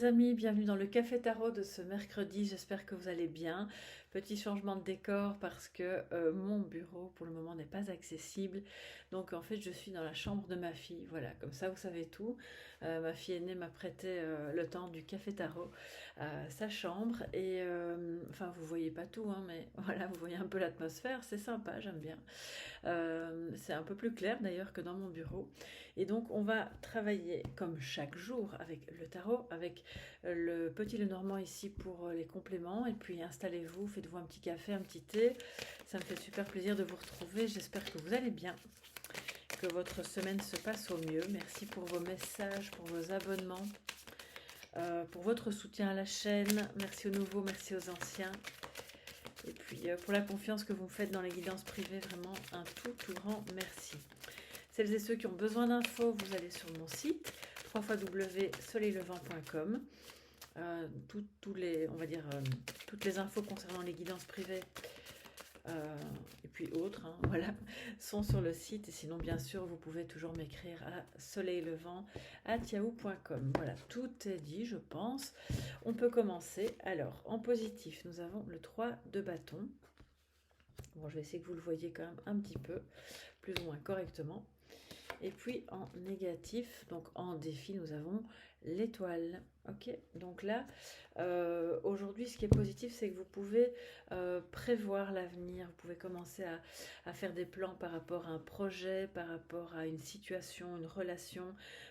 les amis, bienvenue dans le Café Tarot de ce mercredi, j'espère que vous allez bien. Petit changement de décor parce que mon bureau pour le moment n'est pas accessible. Donc en fait je suis dans la chambre de ma fille, voilà, comme ça vous savez tout. Ma fille aînée m'a prêté le temps du Café Tarot à sa chambre et enfin vous voyez pas tout hein, mais voilà, vous voyez un peu l'atmosphère, c'est sympa, j'aime bien. C'est un peu plus clair d'ailleurs que dans mon bureau. Et donc on va travailler comme chaque jour avec le tarot, avec le petit Lenormand ici pour les compléments. Et puis installez-vous, faites-vous un petit café, un petit thé. Ça me fait super plaisir de vous retrouver. J'espère que vous allez bien, que votre semaine se passe au mieux. Merci pour vos messages, pour vos abonnements, pour votre soutien à la chaîne. Merci aux nouveaux, merci aux anciens. Et puis pour la confiance que vous me faites dans les guidances privées, vraiment un tout grand merci. Celles et ceux qui ont besoin d'infos, vous allez sur mon site www.soleillevent.com. Toutes les infos concernant les guidances privées et puis autres, hein, voilà, sont sur le site. Et sinon, bien sûr, vous pouvez toujours m'écrire à soleillevent@yahoo.com. Voilà, tout est dit, je pense. On peut commencer. Alors, en positif, nous avons le 3 de bâton. Bon, je vais essayer que vous le voyez quand même un petit peu, plus ou moins correctement. Et puis en négatif, donc en défi, nous avons l'étoile. Ok, donc là, aujourd'hui, ce qui est positif, c'est que vous pouvez prévoir l'avenir. Vous pouvez commencer à faire des plans par rapport à un projet, par rapport à une situation, une relation,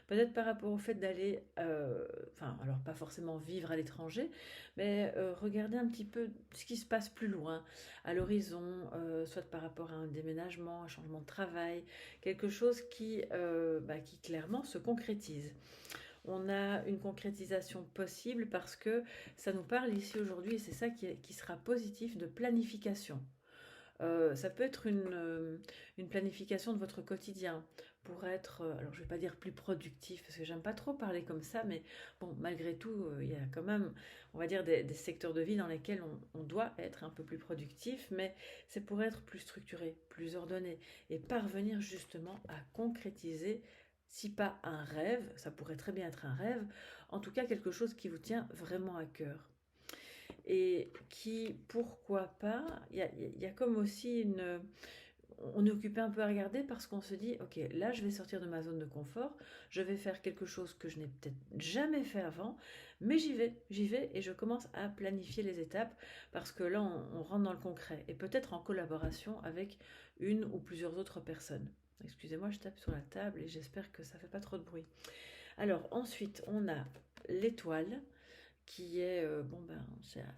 peut-être par rapport au fait d'aller, alors pas forcément vivre à l'étranger, mais regarder un petit peu ce qui se passe plus loin, à l'horizon, soit par rapport à un déménagement, un changement de travail, quelque chose qui clairement se concrétise. On a une concrétisation possible parce que ça nous parle ici aujourd'hui, et c'est ça qui sera positif, de planification. Ça peut être une planification de votre quotidien pour être, alors je ne vais pas dire plus productif, parce que j'aime pas trop parler comme ça, mais bon, malgré tout, il y a quand même, on va dire, des secteurs de vie dans lesquels on doit être un peu plus productif, mais c'est pour être plus structuré, plus ordonné, et parvenir justement à concrétiser, si pas un rêve, ça pourrait très bien être un rêve, en tout cas quelque chose qui vous tient vraiment à cœur. Et qui, pourquoi pas, il y a comme aussi on est occupé un peu à regarder parce qu'on se dit, ok, là je vais sortir de ma zone de confort, je vais faire quelque chose que je n'ai peut-être jamais fait avant, mais j'y vais et je commence à planifier les étapes parce que là on rentre dans le concret et peut-être en collaboration avec une ou plusieurs autres personnes. Excusez-moi, je tape sur la table et j'espère que ça fait pas trop de bruit. Alors ensuite, on a l'étoile qui est,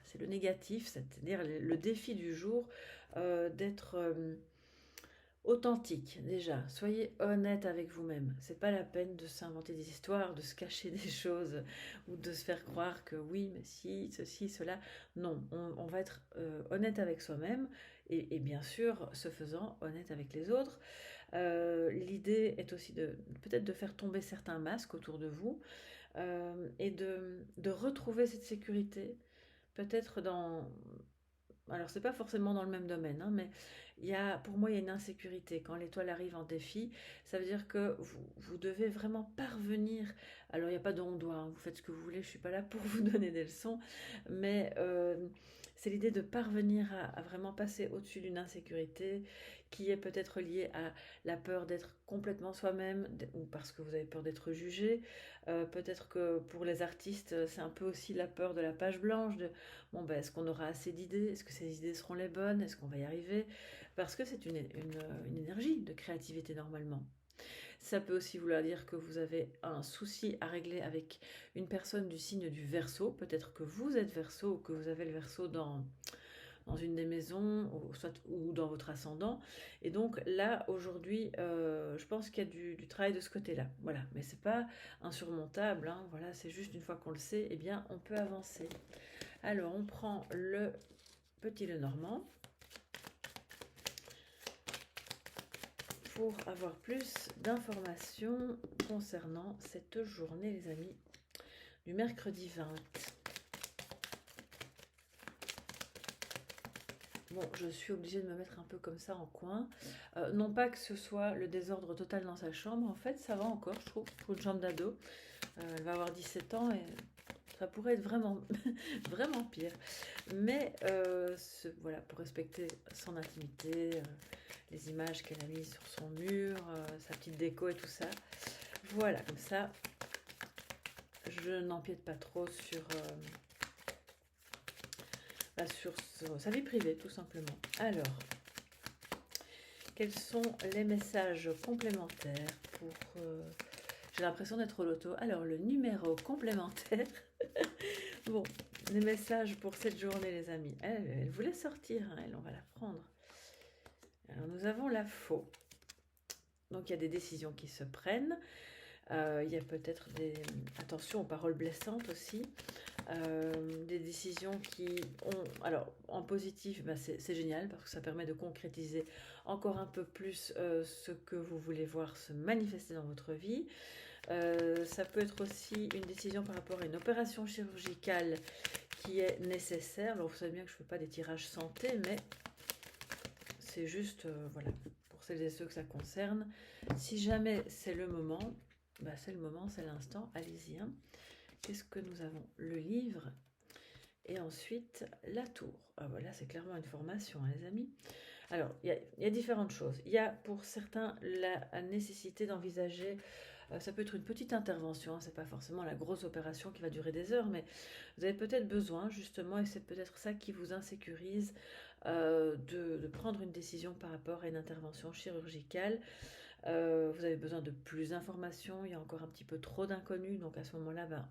c'est le négatif, c'est-à-dire le défi du jour, d'être authentique déjà. Soyez honnête avec vous-même. C'est pas la peine de s'inventer des histoires, de se cacher des choses ou de se faire croire que oui, mais si, ceci, cela. Non, on va être honnête avec soi-même et bien sûr, ce faisant, honnête avec les autres. L'idée est aussi peut-être de faire tomber certains masques autour de vous et de retrouver cette sécurité, peut-être alors c'est pas forcément dans le même domaine, hein, mais pour moi il y a une insécurité. Quand l'étoile arrive en défi, ça veut dire que vous devez vraiment parvenir, alors il n'y a pas de on doit, hein, vous faites ce que vous voulez, je suis pas là pour vous donner des leçons, mais c'est l'idée de parvenir à vraiment passer au-dessus d'une insécurité qui est peut-être liée à la peur d'être complètement soi-même ou parce que vous avez peur d'être jugé. Peut-être que pour les artistes, c'est un peu aussi la peur de la page blanche, de bon, est-ce qu'on aura assez d'idées? Est-ce que ces idées seront les bonnes? Est-ce qu'on va y arriver? Parce que c'est une énergie de créativité normalement. Ça peut aussi vouloir dire que vous avez un souci à régler avec une personne du signe du Verseau. Peut-être que vous êtes Verseau ou que vous avez le Verseau dans une des maisons, ou dans votre ascendant. Et donc là, aujourd'hui, je pense qu'il y a du travail de ce côté-là. Voilà, mais c'est pas insurmontable, hein. Voilà, c'est juste une fois qu'on le sait, eh bien, on peut avancer. Alors, on prend le petit Lenormand pour avoir plus d'informations concernant cette journée, les amis, du mercredi 20. Bon, je suis obligée de me mettre un peu comme ça en coin. Non pas que ce soit le désordre total dans sa chambre, en fait, ça va encore, je trouve, pour une chambre d'ado. Elle va avoir 17 ans et Ça pourrait être vraiment, vraiment pire. Mais voilà, pour respecter son intimité, les images qu'elle a mises sur son mur, sa petite déco et tout ça. Voilà, comme ça, je n'empiète pas trop sur sa vie privée, tout simplement. Alors, quels sont les messages complémentaires pour... j'ai l'impression d'être au loto. Alors, le numéro complémentaire. Bon, les messages pour cette journée, les amis. Elle voulait sortir, hein, on va la prendre. Alors, nous avons la faux. Donc, il y a des décisions qui se prennent. Il y a peut-être des... Attention aux paroles blessantes aussi. Des décisions qui ont... Alors, en positif, bah, c'est génial parce que ça permet de concrétiser encore un peu plus ce que vous voulez voir se manifester dans votre vie. Ça peut être aussi une décision par rapport à une opération chirurgicale qui est nécessaire. Alors, vous savez bien que je ne fais pas des tirages santé, mais c'est juste, voilà, pour celles et ceux que ça concerne. Si jamais c'est le moment, bah, c'est le moment, c'est l'instant, allez-y. Hein. Qu'est-ce que nous avons? Le livre et ensuite la tour. Ah, voilà, c'est clairement une formation, hein, les amis. Alors, il y a différentes choses. Il y a pour certains la nécessité d'envisager, ça peut être une petite intervention, hein, c'est pas forcément la grosse opération qui va durer des heures, mais vous avez peut-être besoin justement, et c'est peut-être ça qui vous insécurise, de prendre une décision par rapport à une intervention chirurgicale. Vous avez besoin de plus d'informations, il y a encore un petit peu trop d'inconnus, donc à ce moment-là, ben,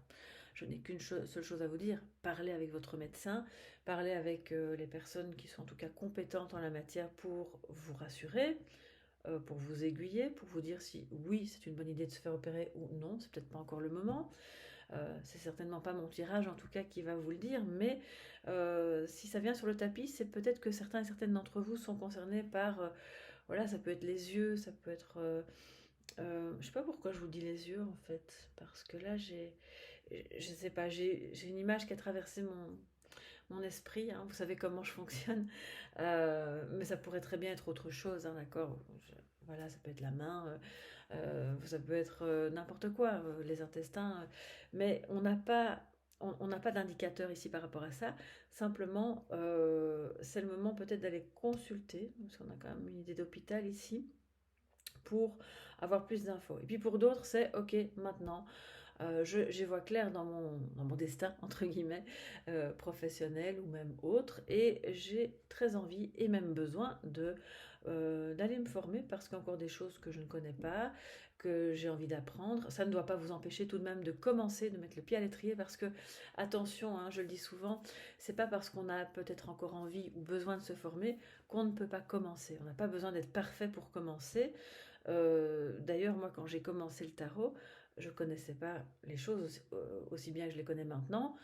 je n'ai qu'une seule chose à vous dire, parlez avec votre médecin, parlez avec les personnes qui sont en tout cas compétentes en la matière pour vous rassurer, pour vous aiguiller, pour vous dire si oui, c'est une bonne idée de se faire opérer ou non, c'est peut-être pas encore le moment. C'est certainement pas mon tirage en tout cas qui va vous le dire, mais si ça vient sur le tapis, c'est peut-être que certains et certaines d'entre vous sont concernés par, voilà, ça peut être les yeux, ça peut être... je sais pas pourquoi je vous dis les yeux en fait, parce que là je sais pas, j'ai une image qui a traversé mon esprit, hein, vous savez comment je fonctionne, mais ça pourrait très bien être autre chose, hein, d'accord, voilà, ça peut être la main, ça peut être n'importe quoi, les intestins, mais on n'a pas... On n'a pas d'indicateur ici par rapport à ça, simplement c'est le moment peut-être d'aller consulter, parce qu'on a quand même une idée d'hôpital ici, pour avoir plus d'infos. Et puis pour d'autres, c'est ok, maintenant, j'y vois clair dans mon destin, entre guillemets, professionnel ou même autre, et j'ai très envie et même besoin d'aller me former parce qu'il y a encore des choses que je ne connais pas, que j'ai envie d'apprendre. Ça ne doit pas vous empêcher tout de même de commencer, de mettre le pied à l'étrier parce que, attention, hein, je le dis souvent, c'est pas parce qu'on a peut-être encore envie ou besoin de se former qu'on ne peut pas commencer. On n'a pas besoin d'être parfait pour commencer. D'ailleurs, moi, quand j'ai commencé le tarot, je ne connaissais pas les choses aussi bien que je les connais maintenant.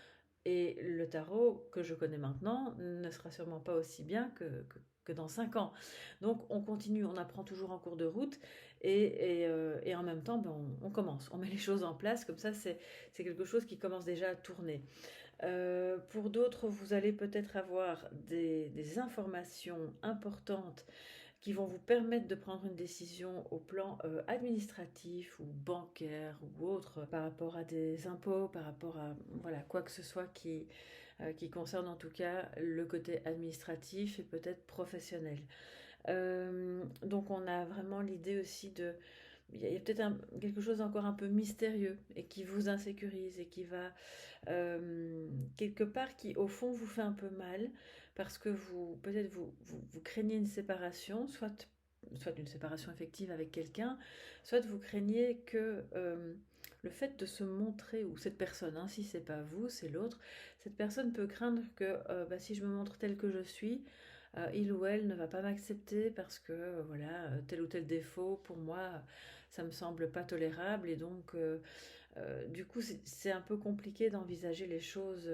Et le tarot que je connais maintenant ne sera sûrement pas aussi bien que dans 5 ans. Donc on continue, on apprend toujours en cours de route et en même temps, ben, on commence, on met les choses en place, comme ça c'est quelque chose qui commence déjà à tourner. Pour d'autres, vous allez peut-être avoir des informations importantes qui vont vous permettre de prendre une décision au plan administratif ou bancaire ou autre par rapport à des impôts, par rapport à voilà, quoi que ce soit qui concerne en tout cas le côté administratif et peut-être professionnel. Donc on a vraiment l'idée aussi de... Il y a peut-être quelque chose encore un peu mystérieux et qui vous insécurise et qui va quelque part qui au fond vous fait un peu mal parce que peut-être vous craignez une séparation, soit une séparation effective avec quelqu'un, soit vous craignez que le fait de se montrer, ou cette personne, hein, si c'est pas vous, c'est l'autre, cette personne peut craindre que bah, si je me montre telle que je suis, il ou elle ne va pas m'accepter parce que voilà, tel ou tel défaut pour moi ça me semble pas tolérable et donc du coup c'est un peu compliqué d'envisager les choses,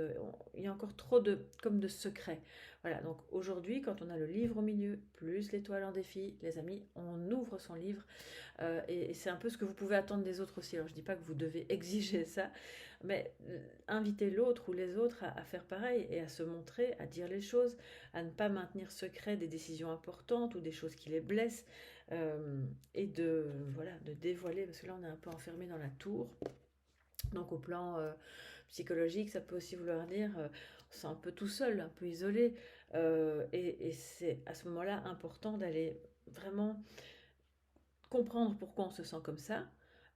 il y a encore trop de secrets. Voilà, donc aujourd'hui quand on a le livre au milieu plus l'étoile en défi, les amis, on ouvre son livre et c'est un peu ce que vous pouvez attendre des autres aussi. Alors je dis pas que vous devez exiger ça, mais inviter l'autre ou les autres à faire pareil et à se montrer, à dire les choses, à ne pas maintenir secret des décisions importantes ou des choses qui les blessent, et voilà, de dévoiler, parce que là on est un peu enfermé dans la tour. Donc au plan psychologique, ça peut aussi vouloir dire on se sent un peu tout seul, un peu isolé. Et c'est à ce moment-là important d'aller vraiment comprendre pourquoi on se sent comme ça,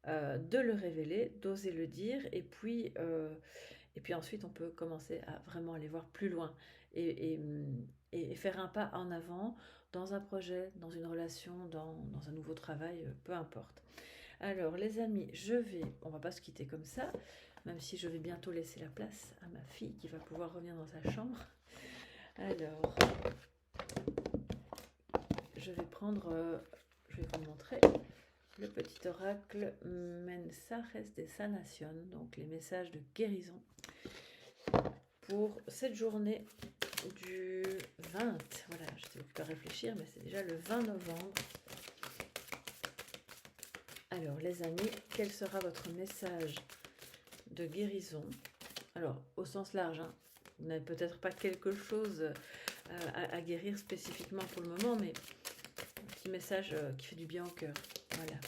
de le révéler, d'oser le dire, et puis ensuite on peut commencer à vraiment aller voir plus loin et faire un pas en avant dans un projet, dans une relation, dans un nouveau travail, peu importe. Alors les amis, on va pas se quitter comme ça, même si je vais bientôt laisser la place à ma fille qui va pouvoir revenir dans sa chambre. Alors, je vais vous montrer le petit oracle Mensajes de Sanación, donc les messages de guérison pour cette journée du 20. Voilà, je ne sais pas réfléchir, mais c'est déjà le 20 novembre. Alors les amis, quel sera votre message de guérison? Alors au sens large, hein, vous n'avez peut-être pas quelque chose à guérir spécifiquement pour le moment, mais un petit message qui fait du bien au cœur. Voilà,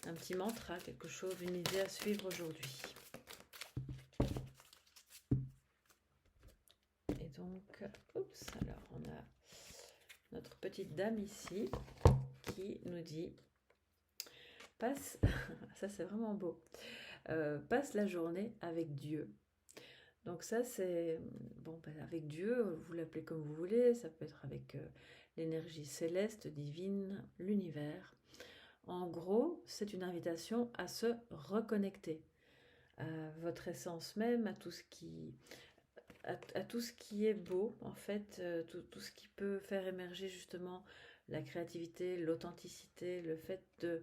un petit mantra, quelque chose, une idée à suivre aujourd'hui. Et donc, oups, alors on a notre petite dame ici qui nous dit passe, ça c'est vraiment beau, passe la journée avec Dieu. Donc ça c'est, bon, avec Dieu, vous l'appelez comme vous voulez, ça peut être avec l'énergie céleste, divine, l'univers. En gros, c'est une invitation à se reconnecter à votre essence même, à tout ce qui, à tout ce qui est beau, en fait, tout ce qui peut faire émerger justement la créativité, l'authenticité, le fait de...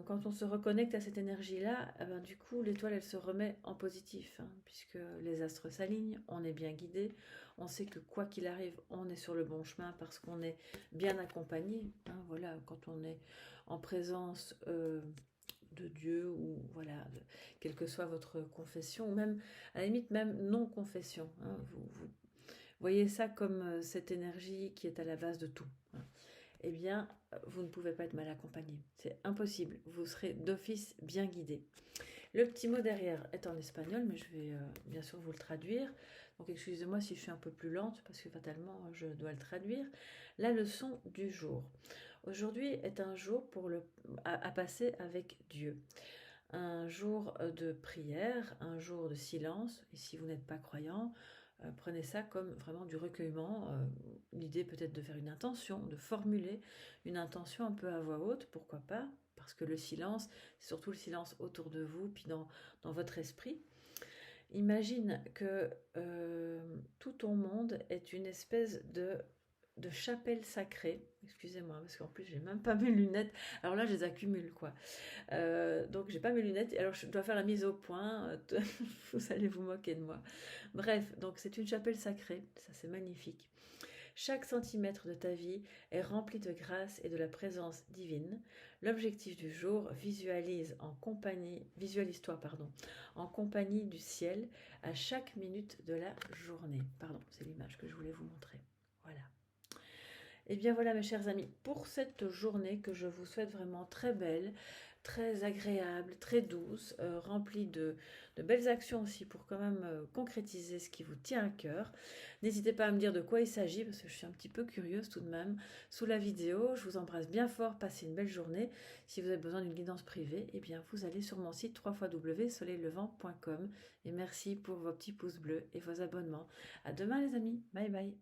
quand on se reconnecte à cette énergie-là, eh ben, du coup, l'étoile, elle se remet en positif, hein, puisque les astres s'alignent, on est bien guidé, on sait que quoi qu'il arrive, on est sur le bon chemin parce qu'on est bien accompagné. Hein, voilà, quand on est en présence de Dieu ou voilà, quelle que soit votre confession, ou même à la limite même non-confession, hein, vous voyez ça comme cette énergie qui est à la base de tout. Hein. Eh bien, vous ne pouvez pas être mal accompagné. C'est impossible. Vous serez d'office bien guidé. Le petit mot derrière est en espagnol, mais je vais bien sûr vous le traduire. Donc excusez-moi si je suis un peu plus lente, parce que fatalement, je dois le traduire. La leçon du jour. Aujourd'hui est un jour à passer avec Dieu. Un jour de prière, un jour de silence. Et si vous n'êtes pas croyant, prenez ça comme vraiment du recueillement. L'idée peut-être de faire une intention, de formuler une intention un peu à voix haute, pourquoi pas, parce que le silence, c'est surtout le silence autour de vous, puis dans votre esprit. Imagine que tout ton monde est une espèce de chapelle sacrée. Excusez-moi, parce qu'en plus, j'ai même pas mes lunettes. Alors là, je les accumule, quoi. Donc, j'ai pas mes lunettes. Alors, je dois faire la mise au point. Vous allez vous moquer de moi. Bref, donc c'est une chapelle sacrée. Ça, c'est magnifique. Chaque centimètre de ta vie est rempli de grâce et de la présence divine. L'objectif du jour, visualise-toi, en compagnie du ciel à chaque minute de la journée. Pardon, c'est l'image que je voulais vous montrer. Voilà. Et bien voilà mes chers amis, pour cette journée que je vous souhaite vraiment très belle, très agréable, très douce, remplie de belles actions aussi pour quand même concrétiser ce qui vous tient à cœur. N'hésitez pas à me dire de quoi il s'agit parce que je suis un petit peu curieuse tout de même sous la vidéo. Je vous embrasse bien fort, passez une belle journée. Si vous avez besoin d'une guidance privée, eh bien vous allez sur mon site www.soleillevent.com et merci pour vos petits pouces bleus et vos abonnements. À demain les amis, bye bye.